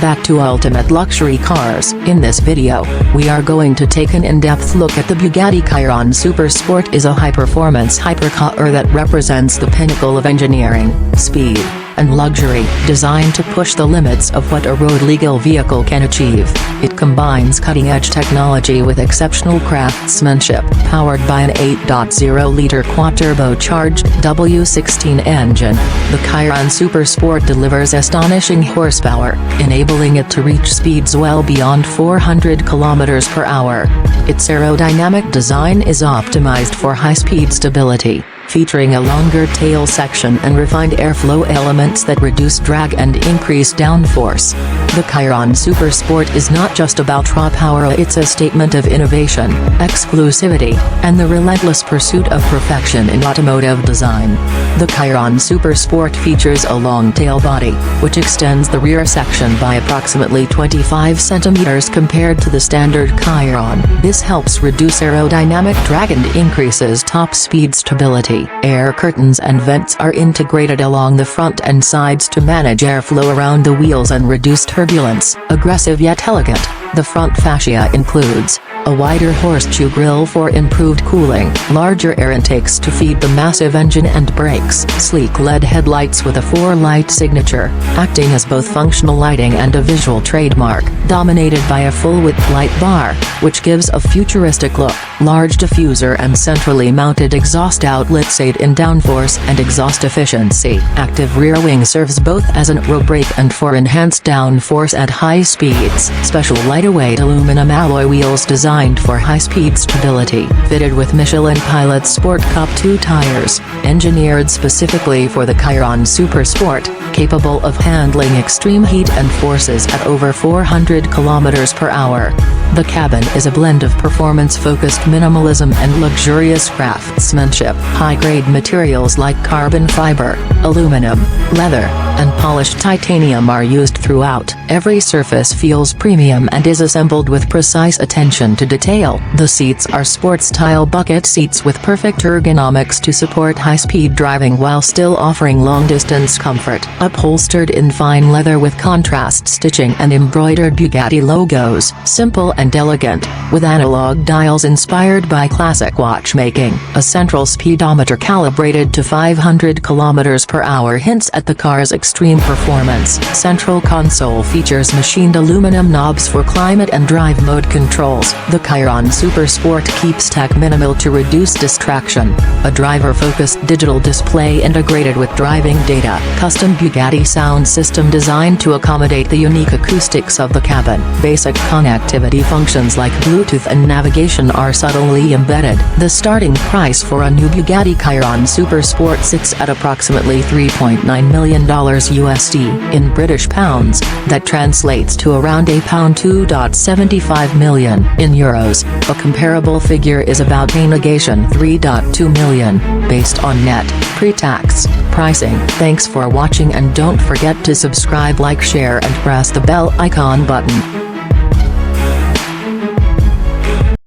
back to Ultimate Luxury Cars. In this video, we are going to take an in-depth look at the Bugatti Chiron Super Sport. Is a high-performance hypercar that represents the pinnacle of engineering, speed, and luxury, designed to push the limits of what a road-legal vehicle can achieve. It combines cutting-edge technology with exceptional craftsmanship, powered by an 8.0-liter quad-turbocharged W16 engine. The Chiron Super Sport delivers astonishing horsepower, enabling it to reach speeds well beyond 400 km per hour. Its aerodynamic design is optimized for high-speed stability, featuring a longer tail section and refined airflow elements that reduce drag and increase downforce. The Chiron Super Sport is not just about raw power, it's a statement of innovation, exclusivity, and the relentless pursuit of perfection in automotive design. The Chiron Super Sport features a long-tail body, which extends the rear section by approximately 25 cm compared to the standard Chiron. This helps reduce aerodynamic drag and increases top speed stability. Air curtains and vents are integrated along the front and sides to manage airflow around the wheels and reduce turbulence. Aggressive yet elegant, the front fascia includes a wider horseshoe grille for improved cooling, larger air intakes to feed the massive engine and brakes, sleek LED headlights with a 4-light signature, acting as both functional lighting and a visual trademark, dominated by a full-width light bar, which gives a futuristic look. Large diffuser and centrally mounted exhaust outlets aid in downforce and exhaust efficiency. Active rear wing serves both as an aero brake and for enhanced downforce at high speeds. Special lightweight aluminum alloy wheels designed for high-speed stability, fitted with Michelin Pilot Sport Cup 2 tires, engineered specifically for the Chiron Super Sport, capable of handling extreme heat and forces at over 400 km per hour. The cabin is a blend of performance-focused minimalism and luxurious craftsmanship. High-grade materials like carbon fiber, aluminum, leather, and polished titanium are used throughout. Every surface feels premium and is assembled with precise attention to detail. The seats are sports-style bucket seats with perfect ergonomics to support high-speed driving while still offering long-distance comfort. Upholstered in fine leather with contrast stitching and embroidered Bugatti logos. Simple and elegant, with analog dials inspired by classic watchmaking. A central speedometer calibrated to 500 km per hour hints at the car's extreme performance. Central console features machined aluminum knobs for climate and drive mode controls. The Chiron Super Sport keeps tech minimal to reduce distraction. A driver-focused digital display integrated with driving data. Custom Bugatti sound system designed to accommodate the unique acoustics of the cabin. Basic connectivity functions like Bluetooth and navigation are subtly embedded. The starting price for a new Bugatti Chiron Super Sport sits at approximately $3.9 million USD. In British pounds, that translates to around £2.75 million. In euros, a comparable figure is about $3.2 million, based on net, pre-tax, pricing. Thanks for watching and don't forget to subscribe, like, share and press the bell icon button.